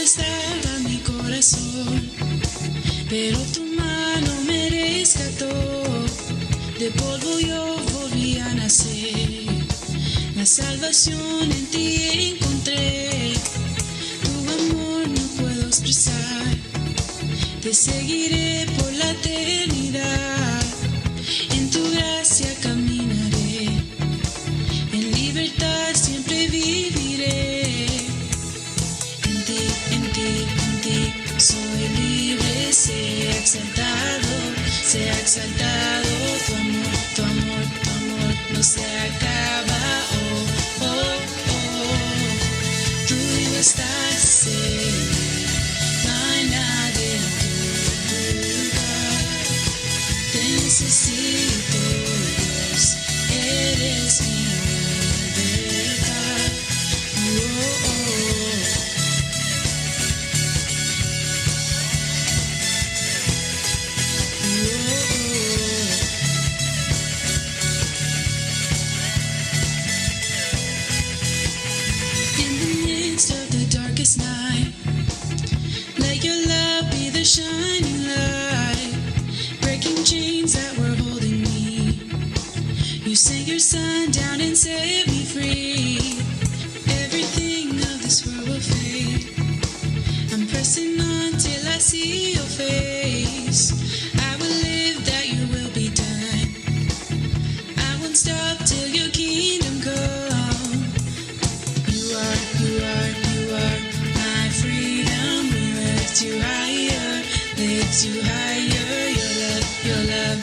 estaba mi corazón, pero tu mano me rescató. De polvo yo volví a nacer, la salvación en ti encontré. Tu amor no puedo expresar, te seguiré por la eternidad. En tu gracia caminaré, en libertad siempre viviré. En ti soy libre, sea exaltado tu amor no se acaba. Oh, oh, oh, tú estás en mí, no hay nadie en tu lugar. Te necesito, Dios, eres mi verdad. Oh, oh. Night, let your love be the shining light, breaking chains that were holding me. You sent your son down and set me free. Everything of this world will fade. I'm pressing on till I see your face. I will live that your will be done. I won't stop till your kingdom come. You are my freedom. We lift you higher, your love,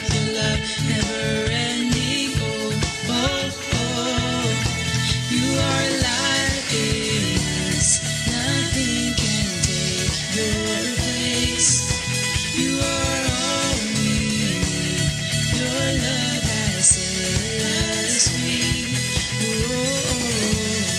never ending. Oh, oh, oh, you are life in us, nothing can take your place. You are all we need, your love has set us free. Oh, oh, oh.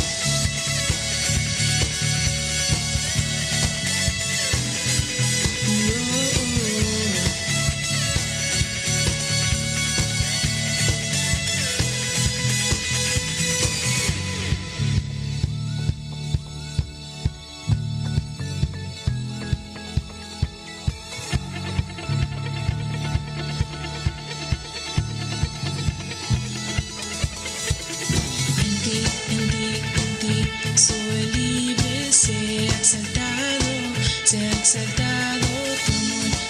En ti, soy libre, sea exaltado,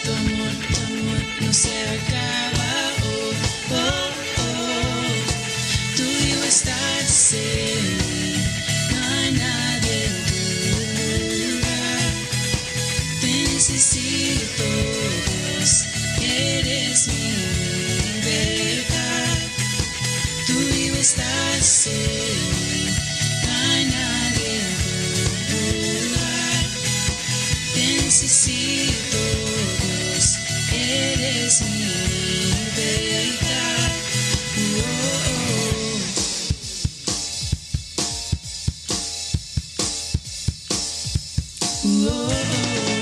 tu amor no se acaba. Oh, oh, oh, tuyo estás en mí, no hay nadie en tu lugar. Te necesito, Dios, eres mi verdad. Tuyo estás en mí, no hay nadie en tu lugar. Te necesito, Dios, eres mi verdad. Oh, oh, oh, oh, oh.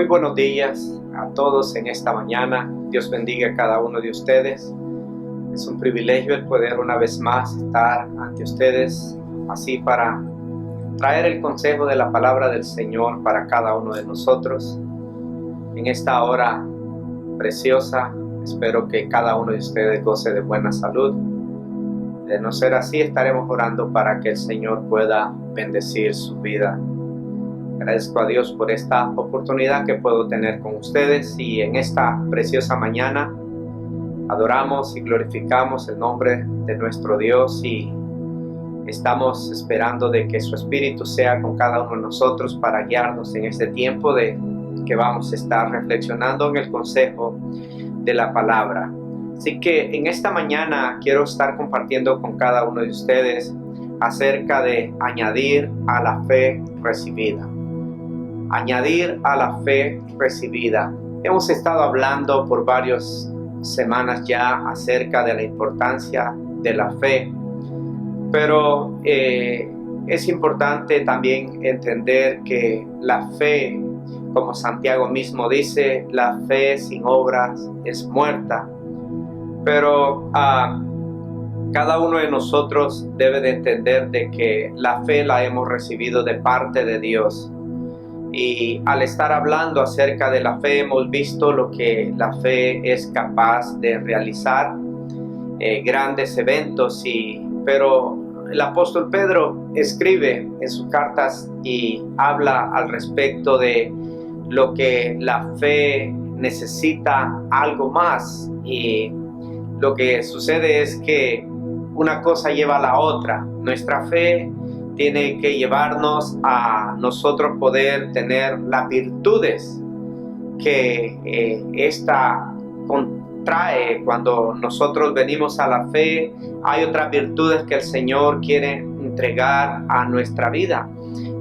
Muy buenos días a todos en esta mañana. Dios bendiga a cada uno de ustedes. Es un privilegio el poder una vez más estar ante ustedes, así para traer el consejo de la palabra del Señor para cada uno de nosotros. En esta hora preciosa, espero que cada uno de ustedes goce de buena salud. De no ser así, estaremos orando para que el Señor pueda bendecir su vida. Agradezco a Dios por esta oportunidad que puedo tener con ustedes, y en esta preciosa mañana adoramos y glorificamos el nombre de nuestro Dios, y estamos esperando de que su Espíritu sea con cada uno de nosotros para guiarnos en este tiempo de que vamos a estar reflexionando en el consejo de la palabra. Así que en esta mañana quiero estar compartiendo con cada uno de ustedes acerca de añadir a la fe recibida. Añadir a la fe recibida. Hemos estado hablando por varias semanas ya acerca de la importancia de la fe, pero es importante también entender que la fe, como Santiago mismo dice, la fe sin obras es muerta. Pero cada uno de nosotros debe de entender de que la fe la hemos recibido de parte de Dios. Y al estar hablando acerca de la fe, hemos visto lo que la fe es capaz de realizar, grandes eventos. Pero el apóstol Pedro escribe en sus cartas y habla al respecto de lo que la fe necesita algo más. Y lo que sucede es que una cosa lleva a la otra. Nuestra fe tiene que llevarnos a nosotros poder tener las virtudes que esta contrae. Cuando nosotros venimos a la fe, hay otras virtudes que el Señor quiere entregar a nuestra vida.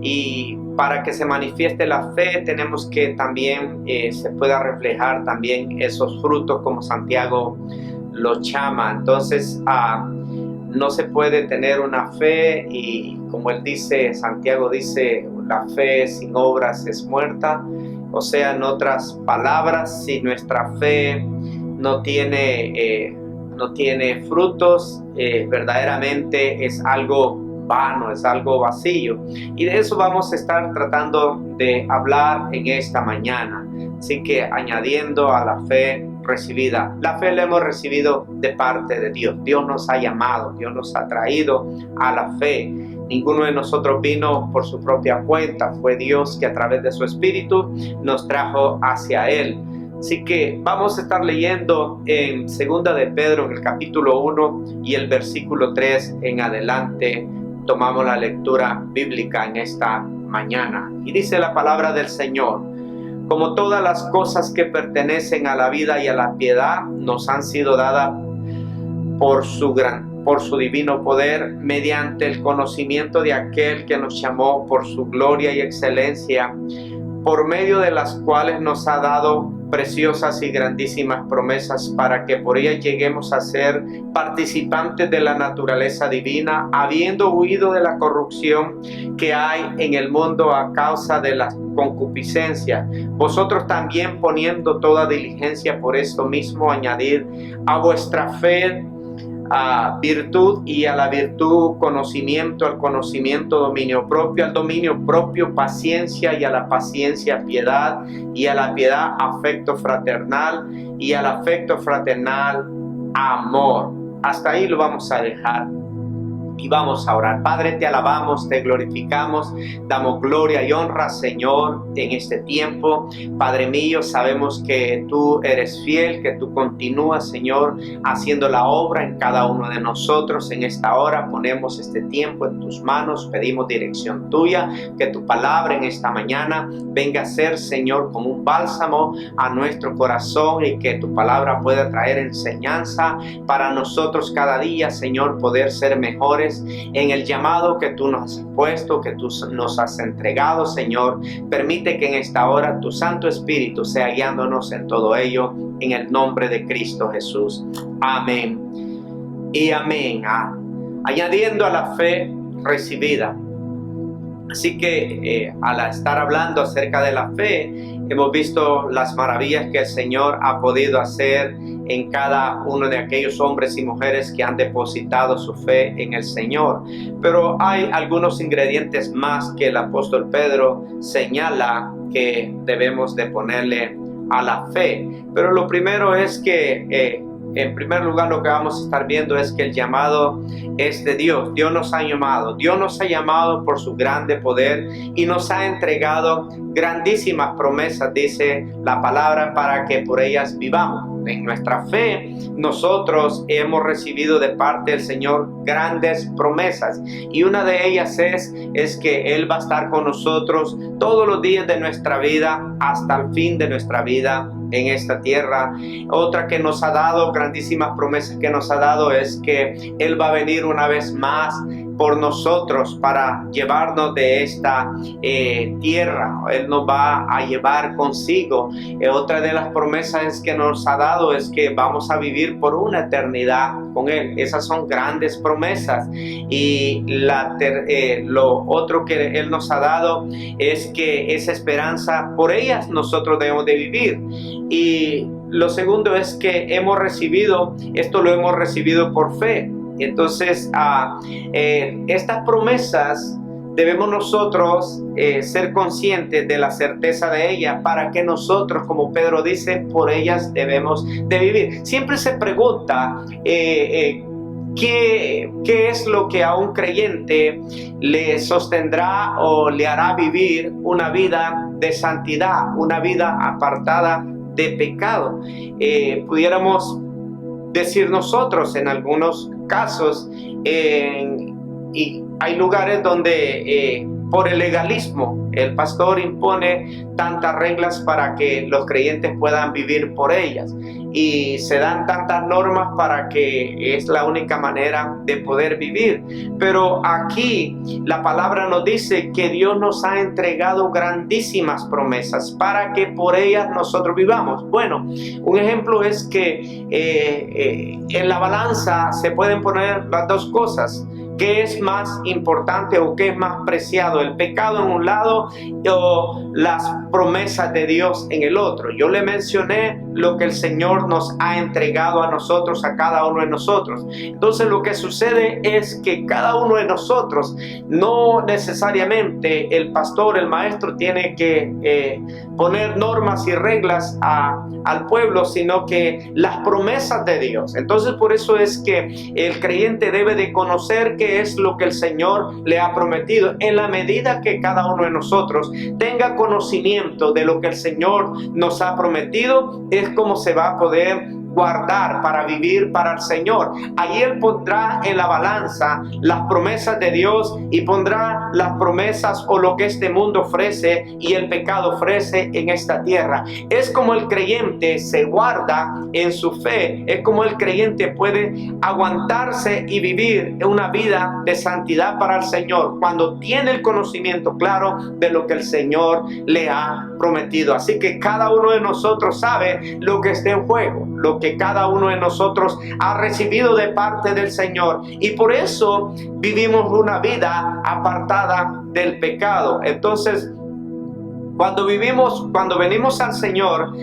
Y para que se manifieste la fe, tenemos que también se pueda reflejar también esos frutos, como Santiago los llama. Entonces, no se puede tener una fe, y como él dice, Santiago dice, la fe sin obras es muerta. O sea, en otras palabras, si nuestra fe no tiene frutos, verdaderamente es algo vano, es algo vacío. Y de eso vamos a estar tratando de hablar en esta mañana. Así que añadiendo a la fe recibida. La fe la hemos recibido de parte de Dios. Dios nos ha llamado, Dios nos ha traído a la fe. Ninguno de nosotros vino por su propia cuenta. Fue Dios que a través de su Espíritu nos trajo hacia Él. Así que vamos a estar leyendo en 2 de Pedro, en el capítulo 1 y el versículo 3 en adelante. Tomamos la lectura bíblica en esta mañana. Y dice la palabra del Señor: como todas las cosas que pertenecen a la vida y a la piedad nos han sido dadas por su divino poder, mediante el conocimiento de aquel que nos llamó por su gloria y excelencia, por medio de las cuales nos ha dado preciosas y grandísimas promesas, para que por ellas lleguemos a ser participantes de la naturaleza divina, habiendo huido de la corrupción que hay en el mundo a causa de la concupiscencia. Vosotros también, poniendo toda diligencia por esto mismo, añadid a vuestra fe a virtud, y a la virtud conocimiento, al conocimiento dominio propio, al dominio propio paciencia, y a la paciencia piedad, y a la piedad afecto fraternal, y al afecto fraternal amor. Hasta ahí lo vamos a dejar. Y vamos a orar. Padre, te alabamos, te glorificamos, damos gloria y honra, Señor, en este tiempo. Padre mío, sabemos que tú eres fiel, que tú continúas, Señor, haciendo la obra en cada uno de nosotros. En esta hora ponemos este tiempo en tus manos, pedimos dirección tuya, que tu palabra en esta mañana venga a ser, Señor, como un bálsamo a nuestro corazón, y que tu palabra pueda traer enseñanza para nosotros cada día, Señor, poder ser mejores en el llamado que tú nos has puesto, que tú nos has entregado, Señor. Permite que en esta hora tu Santo Espíritu sea guiándonos en todo ello, en el nombre de Cristo Jesús. Amén y amén. Añadiendo a la fe recibida. Así que al estar hablando acerca de la fe, Hemos visto las maravillas que el Señor ha podido hacer en cada uno de aquellos hombres y mujeres que han depositado su fe en el Señor. Pero hay algunos ingredientes más que el apóstol Pedro señala que debemos de ponerle a la fe. Pero lo primero es que en primer lugar, lo que vamos a estar viendo es que el llamado es de Dios. Dios nos ha llamado por su grande poder y nos ha entregado grandísimas promesas, dice la palabra, para que por ellas vivamos. En nuestra fe, nosotros hemos recibido de parte del Señor grandes promesas, y una de ellas es que Él va a estar con nosotros todos los días de nuestra vida hasta el fin de nuestra vida en esta tierra. Otra que nos ha dado, grandísimas promesas que nos ha dado, es que Él va a venir una vez más por nosotros para llevarnos de esta tierra. Él nos va a llevar consigo. Otra de las promesas que nos ha dado es que vamos a vivir por una eternidad con Él. Esas son grandes promesas. Y lo otro que Él nos ha dado es que esa esperanza, por ellas nosotros debemos de vivir. Y lo segundo es que lo hemos recibido por fe. Entonces, estas promesas debemos nosotros ser conscientes de la certeza de ellas, para que nosotros, como Pedro dice, por ellas debemos de vivir. Siempre se pregunta ¿qué es lo que a un creyente le sostendrá o le hará vivir una vida de santidad, una vida apartada de pecado? Pudiéramos decir nosotros en algunos casos, y hay lugares donde por el legalismo el pastor impone tantas reglas para que los creyentes puedan vivir por ellas, y se dan tantas normas para que es la única manera de poder vivir. Pero aquí la palabra nos dice que Dios nos ha entregado grandísimas promesas para que por ellas nosotros vivamos. Bueno, un ejemplo es que en la balanza se pueden poner las dos cosas. ¿Qué es más importante o qué es más preciado? ¿El pecado en un lado o las promesas de Dios en el otro? Yo le mencioné lo que el Señor nos ha entregado a nosotros, a cada uno de nosotros. Entonces lo que sucede es que cada uno de nosotros, no necesariamente el pastor, el maestro, tiene que poner normas y reglas al pueblo, sino que las promesas de Dios. Entonces por eso es que el creyente debe de conocer qué es lo que el Señor le ha prometido. En la medida que cada uno de nosotros tenga conocimiento de lo que el Señor nos ha prometido, es como se va a poder guardar para vivir para el Señor. Ahí Él pondrá en la balanza las promesas de Dios y pondrá las promesas o lo que este mundo ofrece y el pecado ofrece en esta tierra. Es como el creyente se guarda en su fe, es como el creyente puede aguantarse y vivir una vida de santidad para el Señor cuando tiene el conocimiento claro de lo que el Señor le ha prometido. Así que cada uno de nosotros sabe lo que está en juego, lo que cada uno de nosotros ha recibido de parte del Señor, y por eso vivimos una vida apartada del pecado. Entonces, cuando venimos al Señor,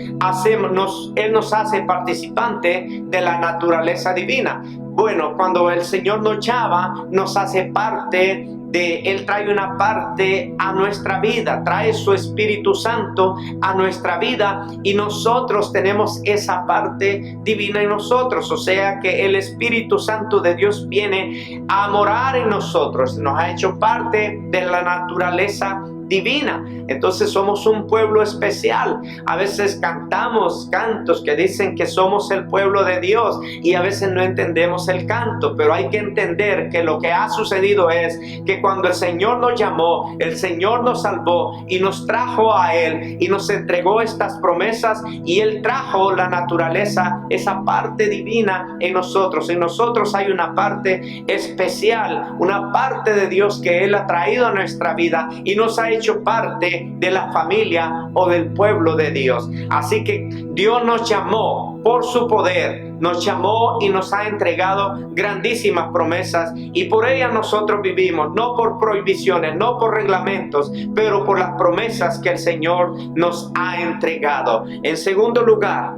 Él nos hace participante de la naturaleza divina. Bueno, cuando el Señor nos llama, nos hace parte Él trae una parte a nuestra vida, trae su Espíritu Santo a nuestra vida, y nosotros tenemos esa parte divina en nosotros. O sea que el Espíritu Santo de Dios viene a morar en nosotros, nos ha hecho parte de la naturaleza divina. Entonces somos un pueblo especial. A veces cantamos cantos que dicen que somos el pueblo de Dios, y a veces no entendemos el canto, pero hay que entender que lo que ha sucedido es que cuando el Señor nos llamó, el Señor nos salvó y nos trajo a Él y nos entregó estas promesas, y Él trajo la naturaleza, esa parte divina en nosotros. En nosotros hay una parte especial, una parte de Dios que Él ha traído a nuestra vida y nos ha hecho parte de la familia o del pueblo de Dios. Así que Dios nos llamó por su poder nos llamó y nos ha entregado grandísimas promesas, y por ellas nosotros vivimos, no por prohibiciones, no por reglamentos, pero por las promesas que el Señor nos ha entregado. En segundo lugar,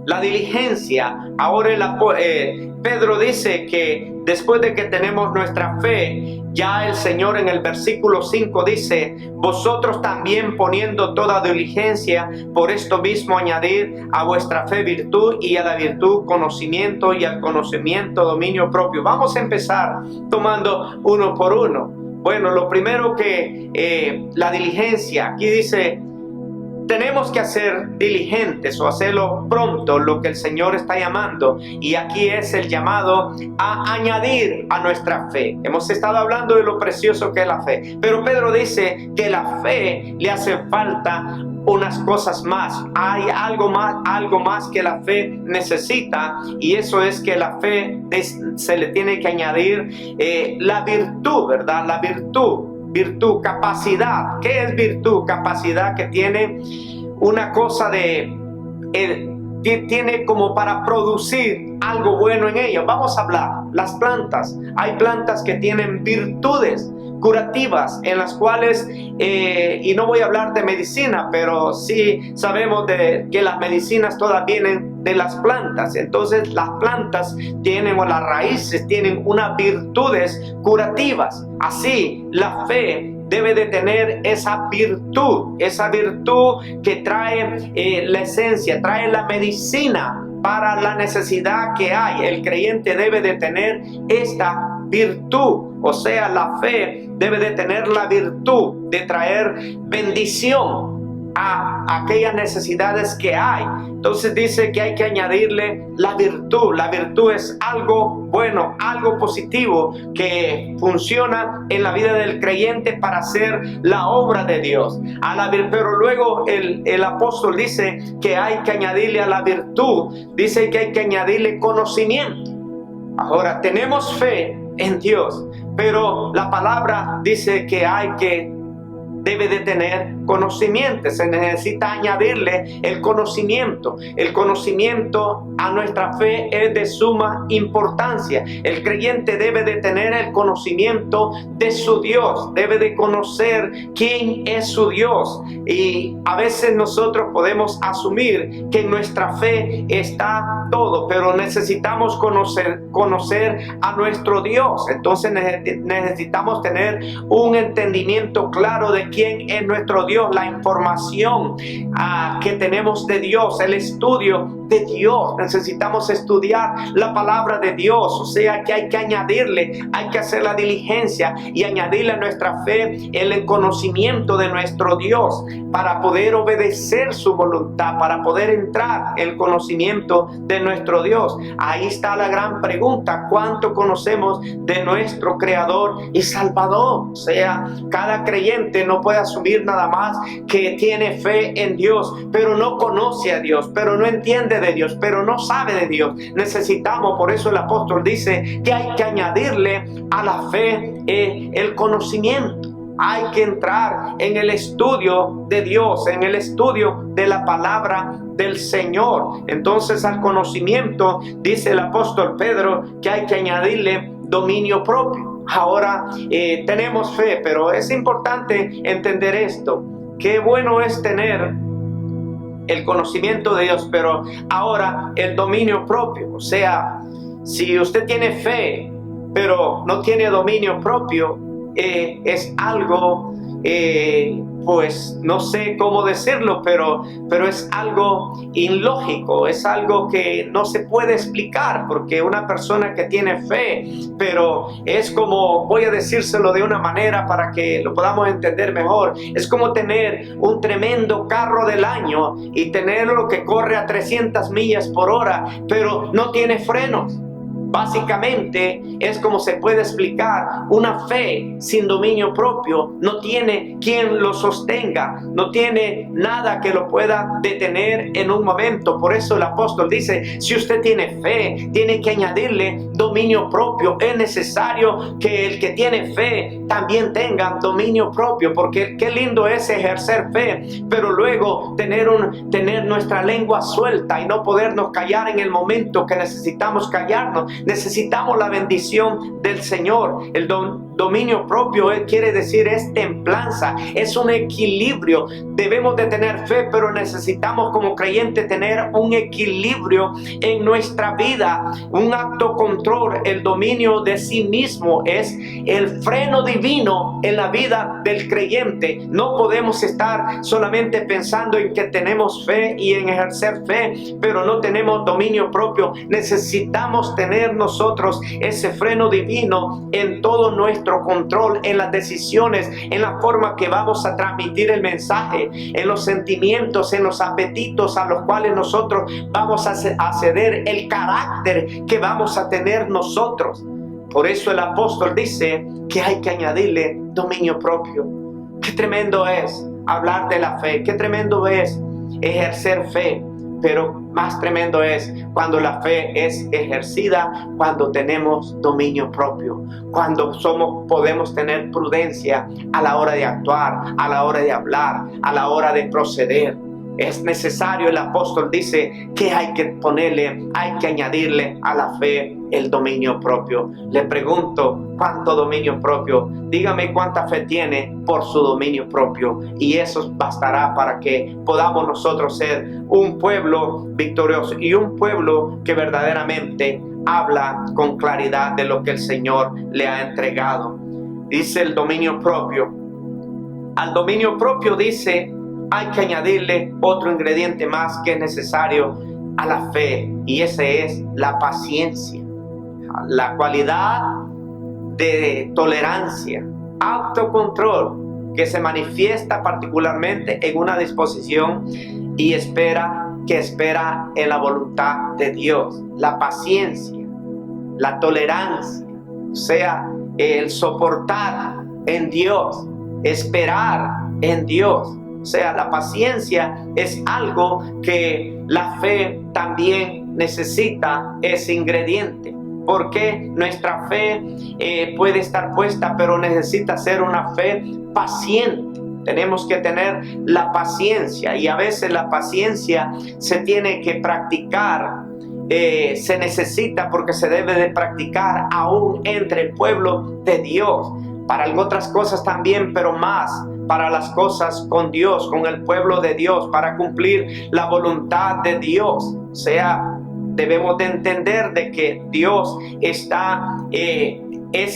la diligencia. Ahora Pedro dice que después de que tenemos nuestra fe, ya el Señor en el versículo 5 dice: vosotros también, poniendo toda diligencia, por esto mismo añadir a vuestra fe virtud, y a la virtud conocimiento, y al conocimiento dominio propio. Vamos a empezar tomando uno por uno. Bueno, lo primero que la diligencia, aquí dice, tenemos que hacer diligentes o hacerlo pronto, lo que el Señor está llamando, y aquí es el llamado a añadir a nuestra fe. Hemos estado hablando de lo precioso que es la fe, pero Pedro dice que la fe le hace falta unas cosas más. Hay algo más que la fe necesita, y eso es que la fe se le tiene que añadir la virtud, ¿verdad? La virtud, capacidad. ¿Qué es virtud? Capacidad que tiene una cosa tiene como para producir algo bueno en ella. Vamos a hablar, las plantas. Hay plantas que tienen virtudes curativas en las cuales, y no voy a hablar de medicina, pero sí sabemos que las medicinas todas vienen de las plantas. Entonces las plantas tienen, o las raíces tienen unas virtudes curativas. Así la fe debe de tener esa virtud que trae la esencia, trae la medicina para la necesidad que hay. El creyente debe de tener esta virtud, o sea, la fe debe de tener la virtud de traer bendición a aquellas necesidades que hay. Entonces dice que hay que añadirle la virtud. La virtud es algo bueno, algo positivo que funciona en la vida del creyente para hacer la obra de Dios. Pero luego el apóstol dice que hay que añadirle a la virtud, dice que hay que añadirle conocimiento. Ahora, tenemos fe en Dios, pero la palabra dice que debe de tener conocimiento. Se necesita añadirle el conocimiento. El conocimiento a nuestra fe es de suma importancia. El creyente debe de tener el conocimiento de su Dios, debe de conocer quién es su Dios. Y a veces nosotros podemos asumir que en nuestra fe está todo, pero necesitamos conocer a nuestro Dios. Entonces necesitamos tener un entendimiento claro de quién es nuestro Dios, la información que tenemos de Dios, el estudio de Dios. Necesitamos estudiar la palabra de Dios, o sea que hay que añadirle, hay que hacer la diligencia y añadirle a nuestra fe el conocimiento de nuestro Dios para poder obedecer su voluntad, para poder entrar en el conocimiento de nuestro Dios. Ahí está la gran pregunta: ¿cuánto conocemos de nuestro Creador y Salvador? O sea, cada creyente no puede asumir nada más que tiene fe en Dios, pero no conoce a Dios, pero no entiende de Dios, pero no sabe de Dios. Necesitamos, por eso el apóstol dice que hay que añadirle a la fe el conocimiento. Hay que entrar en el estudio de Dios, en el estudio de la palabra del Señor. Entonces al conocimiento, dice el apóstol Pedro, que hay que añadirle dominio propio. Ahora tenemos fe, pero es importante entender esto. Qué bueno es tener el conocimiento de Dios, pero ahora el dominio propio. O sea, si usted tiene fe, pero no tiene dominio propio, es algo, pues no sé cómo decirlo, pero es algo ilógico, es algo que no se puede explicar, porque una persona que tiene fe, pero es como, voy a decírselo de una manera para que lo podamos entender mejor, es como tener un tremendo carro del año y tenerlo que corre a 300 millas por hora, pero no tiene frenos. Básicamente es como se puede explicar: una fe sin dominio propio no tiene quien lo sostenga, no tiene nada que lo pueda detener en un momento. Por eso el apóstol dice: si usted tiene fe, tiene que añadirle dominio propio. Es necesario que el que tiene fe también tenga dominio propio, porque qué lindo es ejercer fe, pero luego tener nuestra lengua suelta y no podernos callar en el momento que necesitamos callarnos. Necesitamos la bendición del Señor. El dominio propio quiere decir es templanza, es un equilibrio. Debemos de tener fe, pero necesitamos como creyentes tener un equilibrio en nuestra vida, un autocontrol. El dominio de sí mismo es el freno divino en la vida del creyente. No podemos estar solamente pensando en que tenemos fe y en ejercer fe, pero no tenemos dominio propio. Necesitamos tener nosotros ese freno divino en todo nuestro control, en las decisiones, en la forma que vamos a transmitir el mensaje, en los sentimientos, en los apetitos a los cuales nosotros vamos a ceder, el carácter que vamos a tener nosotros. Por eso el apóstol dice que hay que añadirle dominio propio. Qué tremendo es hablar de la fe, qué tremendo es ejercer fe. Pero más tremendo es cuando la fe es ejercida, cuando tenemos dominio propio, cuando podemos tener prudencia a la hora de actuar, a la hora de hablar, a la hora de proceder. Es necesario, el apóstol dice, que hay que añadirle a la fe el dominio propio. Le pregunto, ¿cuánto dominio propio? Dígame cuánta fe tiene por su dominio propio, y eso bastará para que podamos nosotros ser un pueblo victorioso y un pueblo que verdaderamente habla con claridad de lo que el Señor le ha entregado. Dice el dominio propio. Al dominio propio dice, hay que añadirle otro ingrediente más que es necesario a la fe, y ese es la paciencia, la cualidad de tolerancia, autocontrol, que se manifiesta particularmente en una disposición y espera en la voluntad de Dios. La paciencia, la tolerancia, o sea, el soportar en Dios, esperar en Dios. O sea, la paciencia es algo que la fe también necesita, ese ingrediente. Porque nuestra fe puede estar puesta, pero necesita ser una fe paciente. Tenemos que tener la paciencia, y a veces la paciencia se tiene que practicar. Se necesita, porque se debe de practicar aún entre el pueblo de Dios. Para otras cosas también, pero más para las cosas con Dios, con el pueblo de Dios, para cumplir la voluntad de Dios. O sea, debemos de entender de que Dios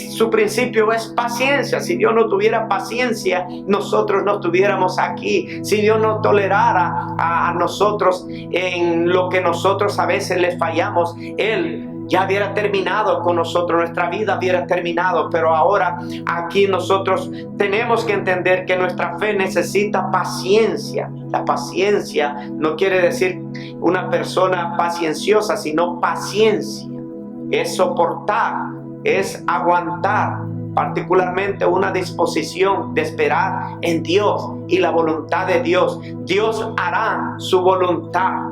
su principio es paciencia. Si Dios no tuviera paciencia, nosotros no estuviéramos aquí. Si Dios no tolerara a nosotros en lo que nosotros a veces les fallamos, Él ya hubiera terminado con nosotros, nuestra vida hubiera terminado. Pero ahora aquí nosotros tenemos que entender que nuestra fe necesita paciencia. La paciencia no quiere decir una persona pacienciosa, sino paciencia. Es soportar, es aguantar, particularmente una disposición de esperar en Dios y la voluntad de Dios. Dios hará su voluntad,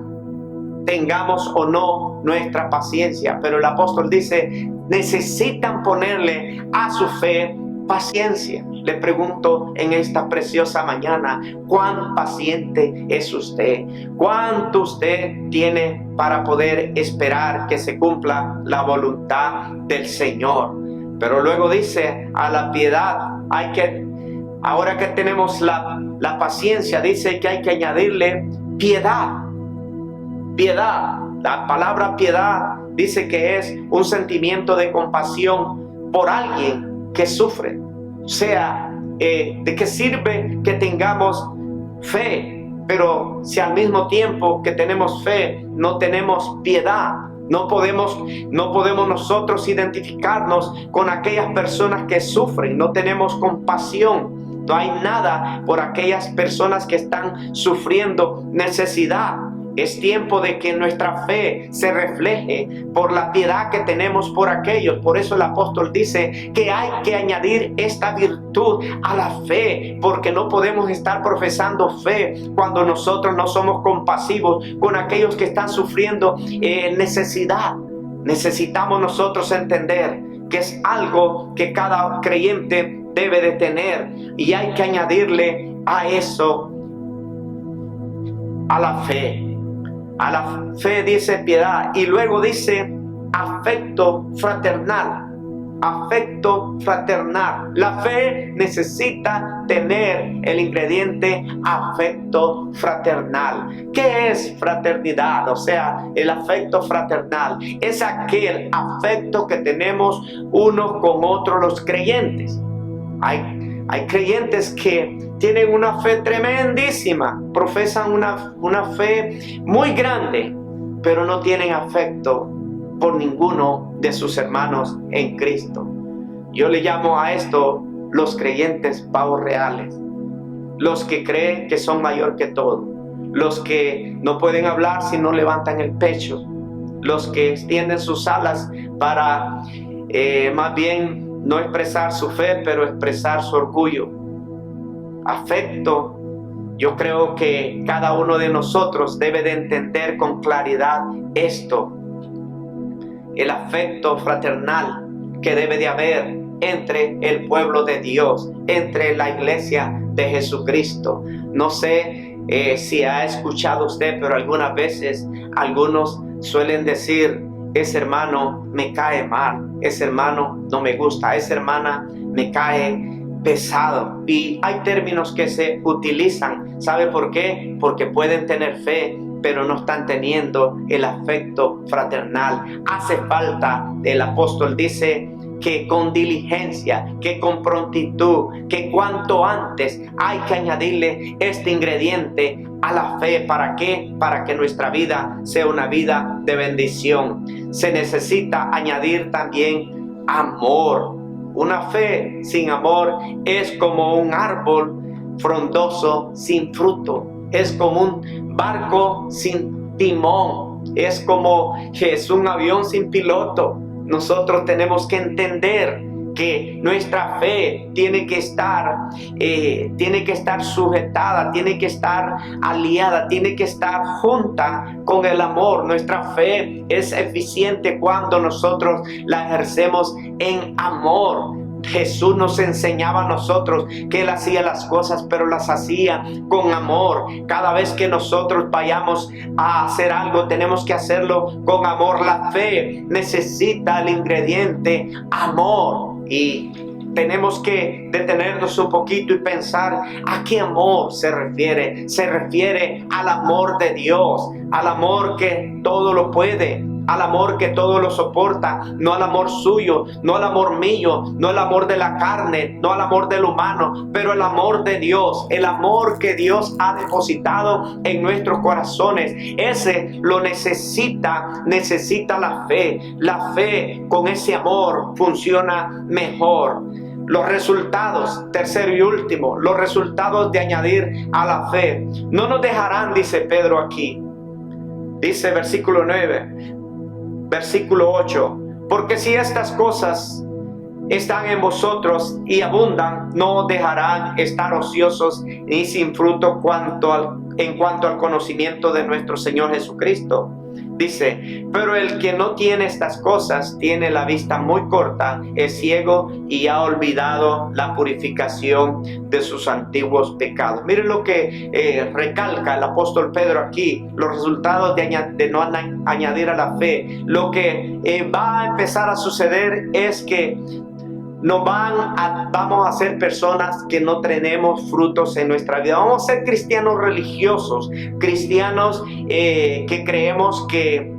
tengamos o no nuestra paciencia. Pero el apóstol dice, necesitan ponerle a su fe paciencia. Le pregunto en esta preciosa mañana, ¿cuán paciente es usted? ¿Cuánto usted tiene para poder esperar que se cumpla la voluntad del Señor? Pero luego dice, a la piedad ahora que tenemos la paciencia, dice que hay que añadirle piedad. Piedad, la palabra piedad dice que es un sentimiento de compasión por alguien que sufre. O sea, ¿de qué sirve que tengamos fe? Pero si al mismo tiempo que tenemos fe, no tenemos piedad, no podemos nosotros identificarnos con aquellas personas que sufren, no tenemos compasión, no hay nada por aquellas personas que están sufriendo necesidad. Es tiempo de que nuestra fe se refleje por la piedad que tenemos por aquellos. Por eso el apóstol dice que hay que añadir esta virtud a la fe, porque no podemos estar profesando fe cuando nosotros no somos compasivos con aquellos que están sufriendo necesidad. Necesitamos nosotros entender que es algo que cada creyente debe de tener, y hay que añadirle a eso, a la fe. A la fe dice piedad, y luego dice afecto fraternal. Afecto fraternal. La fe necesita tener el ingrediente afecto fraternal. ¿Qué es fraternidad? O sea, el afecto fraternal es aquel afecto que tenemos unos con otros los creyentes. Hay creyentes que tienen una fe tremendísima, profesan una fe muy grande, pero no tienen afecto por ninguno de sus hermanos en Cristo. Yo le llamo a esto los creyentes pavos reales, los que creen que son mayor que todo, los que no pueden hablar si no levantan el pecho, los que extienden sus alas para más bien no expresar su fe, pero expresar su orgullo. Afecto, yo creo que cada uno de nosotros debe de entender con claridad esto. El afecto fraternal que debe de haber entre el pueblo de Dios, entre la iglesia de Jesucristo. No sé si ha escuchado usted, pero algunas veces algunos suelen decir: ese hermano me cae mal, ese hermano no me gusta, esa hermana me cae pesado. Y hay términos que se utilizan. ¿Sabe por qué? Porque pueden tener fe, pero no están teniendo el afecto fraternal. Hace falta, el apóstol dice, que con diligencia, que con prontitud, que cuanto antes hay que añadirle este ingrediente a la fe. ¿Para qué? Para que nuestra vida sea una vida de bendición. Se necesita añadir también amor. Una fe sin amor es como un árbol frondoso sin fruto. Es como un barco sin timón. Es como es un avión sin piloto. Nosotros tenemos que entender que nuestra fe tiene que estar sujetada, tiene que estar aliada, tiene que estar junta con el amor. Nuestra fe es eficiente cuando nosotros la ejercemos en amor. Jesús nos enseñaba a nosotros que Él hacía las cosas, pero las hacía con amor. Cada vez que nosotros vayamos a hacer algo, tenemos que hacerlo con amor. La fe necesita el ingrediente amor, y tenemos que detenernos un poquito y pensar a qué amor se refiere. Se refiere al amor de Dios, al amor que todo lo puede, al amor que todo lo soporta, no al amor suyo, no al amor mío, no al amor de la carne, no al amor del humano, pero el amor de Dios, el amor que Dios ha depositado en nuestros corazones. Ese lo necesita la fe. La fe con ese amor funciona mejor. Los resultados, tercero y último, los resultados de añadir a la fe no nos dejarán, dice Pedro aquí. Dice versículo 9, versículo 8, porque si estas cosas están en vosotros y abundan, no dejarán estar ociosos ni sin fruto en cuanto al conocimiento de nuestro Señor Jesucristo. Dice, pero el que no tiene estas cosas tiene la vista muy corta, es ciego y ha olvidado la purificación de sus antiguos pecados. Miren lo que recalca el apóstol Pedro aquí, los resultados de no añadir a la fe. Lo que va a empezar a suceder es que vamos a ser personas que no tenemos frutos en nuestra vida. Vamos a ser cristianos religiosos, cristianos que creemos que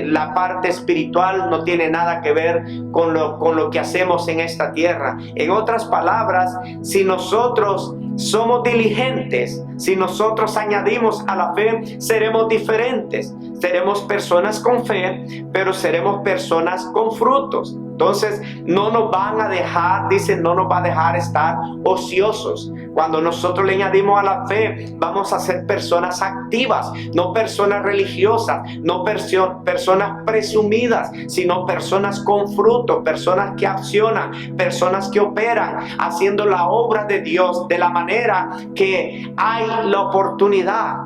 la parte espiritual no tiene nada que ver con lo que hacemos en esta tierra. En otras palabras, si nosotros somos diligentes, si nosotros añadimos a la fe, seremos diferentes. Seremos personas con fe, pero seremos personas con frutos. Entonces no nos van a dejar, dice, no nos va a dejar estar ociosos. Cuando nosotros le añadimos a la fe, vamos a ser personas activas, no personas religiosas, no personas presumidas, sino personas con fruto, personas que accionan, personas que operan, haciendo la obra de Dios de la manera que hay la oportunidad.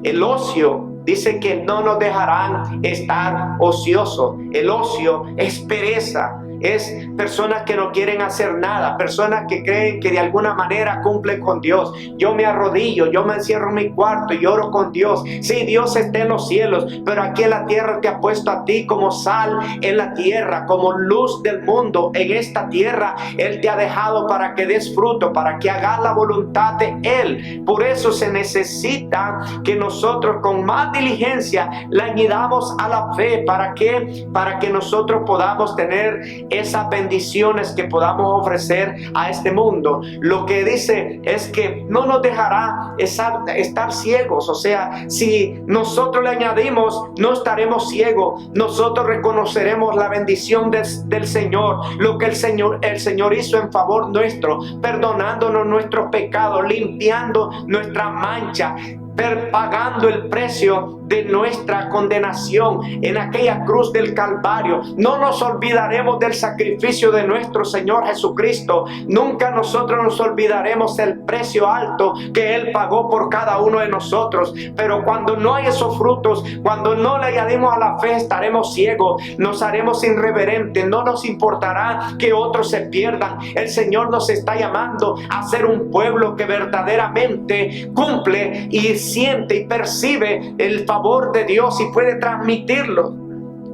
El ocio, dice que no nos dejarán estar ociosos. El ocio es pereza. Es personas que no quieren hacer nada, personas que creen que de alguna manera cumplen con Dios. Yo me arrodillo, yo me encierro en mi cuarto y oro con Dios. Sí, Dios está en los cielos, pero aquí en la tierra te ha puesto a ti como sal en la tierra, como luz del mundo en esta tierra. Él te ha dejado para que des fruto, para que hagas la voluntad de Él. Por eso se necesita que nosotros con más diligencia le añadamos a la fe. ¿Para qué? Para que nosotros podamos tener esas bendiciones que podamos ofrecer a este mundo. Lo que dice es que no nos dejará estar ciegos. O sea, si nosotros le añadimos, no estaremos ciegos. Nosotros reconoceremos la bendición del Señor, lo que el Señor hizo en favor nuestro, perdonándonos nuestros pecados, limpiando nuestra mancha, pagando el precio de nuestra condenación en aquella cruz del Calvario. No nos olvidaremos del sacrificio de nuestro Señor Jesucristo. Nunca nosotros nos olvidaremos del precio alto que Él pagó por cada uno de nosotros. Pero cuando no hay esos frutos, cuando no le añadimos a la fe, estaremos ciegos, nos haremos irreverentes, no nos importará que otros se pierdan. El Señor nos está llamando a ser un pueblo que verdaderamente cumple y siente y percibe el favor de Dios y puede transmitirlo.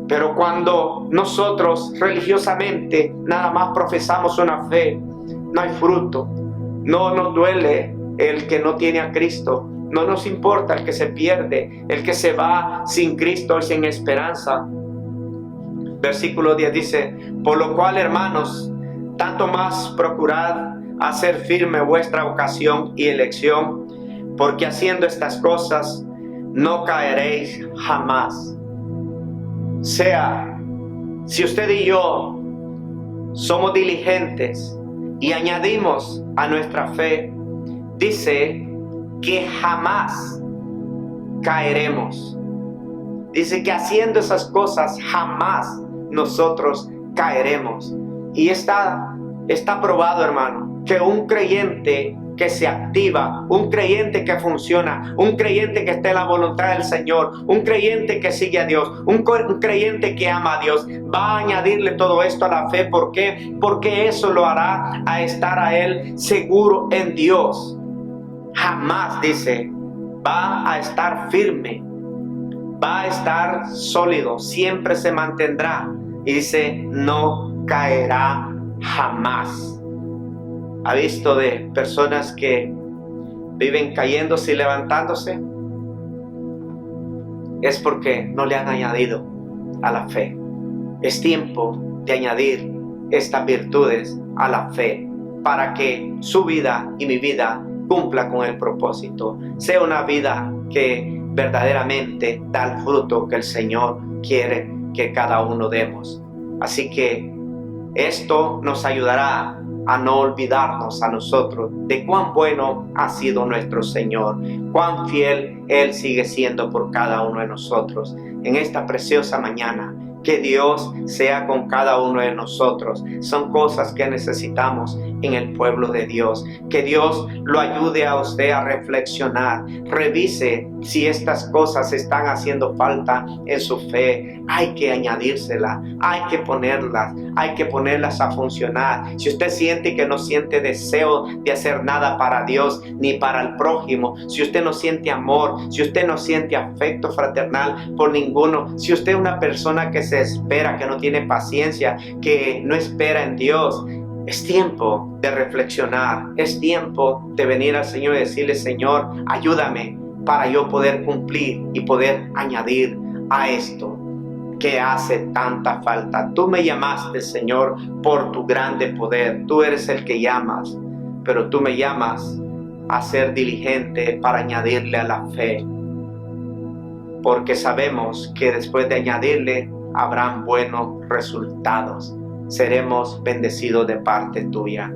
Pero cuando nosotros religiosamente nada más profesamos una fe, no hay fruto. No nos duele el que no tiene a Cristo, no nos importa el que se pierde, el que se va sin Cristo y sin esperanza. Versículo 10 dice: por lo cual, hermanos, tanto más procurad hacer firme vuestra vocación y elección, porque haciendo estas cosas no caeréis jamás. Sea, si usted y yo somos diligentes y añadimos a nuestra fe, dice que jamás caeremos. Dice que haciendo esas cosas jamás nosotros caeremos. Y está probado, hermano, que un creyente que se activa, un creyente que funciona, un creyente que está en la voluntad del Señor, un creyente que sigue a Dios, un creyente que ama a Dios, va a añadirle todo esto a la fe. ¿Por qué? Porque eso lo hará a estar a él seguro en Dios. Jamás, dice, va a estar firme, va a estar sólido, siempre se mantendrá. Y dice, no caerá jamás. ¿Ha visto de personas que viven cayéndose y levantándose? Es porque no le han añadido a la fe. Es tiempo de añadir estas virtudes a la fe para que su vida y mi vida cumpla con el propósito. Sea una vida que verdaderamente da el fruto que el Señor quiere que cada uno demos. Así que esto nos ayudará a no olvidarnos a nosotros de cuán bueno ha sido nuestro Señor, cuán fiel Él sigue siendo por cada uno de nosotros. En esta preciosa mañana, que Dios sea con cada uno de nosotros. Son cosas que necesitamos en el pueblo de Dios. Que Dios lo ayude a usted a reflexionar. Revise si estas cosas están haciendo falta en su fe. Hay que añadírselas, hay que ponerlas a funcionar. Si usted siente que no siente deseo de hacer nada para Dios ni para el prójimo, si usted no siente amor, si usted no siente afecto fraternal por ninguno, si usted es una persona que se espera, que no tiene paciencia, que no espera en Dios, es tiempo de reflexionar, es tiempo de venir al Señor y decirle: Señor, ayúdame para yo poder cumplir y poder añadir a esto que hace tanta falta. Tú me llamaste, Señor, por tu grande poder. Tú eres el que llamas, pero tú me llamas a ser diligente para añadirle a la fe, porque sabemos que después de añadirle habrán buenos resultados. seremos bendecidos de parte tuya.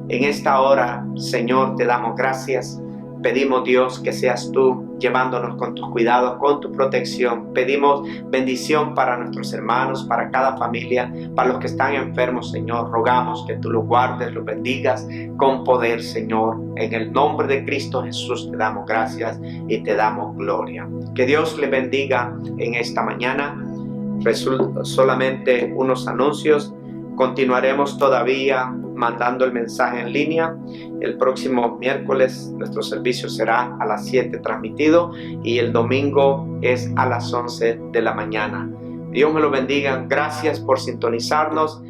En esta hora, Señor, te damos gracias. Pedimos, Dios, que seas tú llevándonos con tus cuidados, con tu protección. Pedimos bendición para nuestros hermanos, para cada familia, para los que están enfermos, Señor. Rogamos que tú los guardes, los bendigas con poder, Señor. En el nombre de Cristo Jesús te damos gracias y te damos gloria. Que Dios les bendiga en esta mañana. Solamente unos anuncios. Continuaremos todavía mandando el mensaje en línea. El próximo miércoles nuestro servicio será a las 7 transmitido y el domingo es a las 11 de la mañana. Dios me lo bendiga. Gracias por sintonizarnos.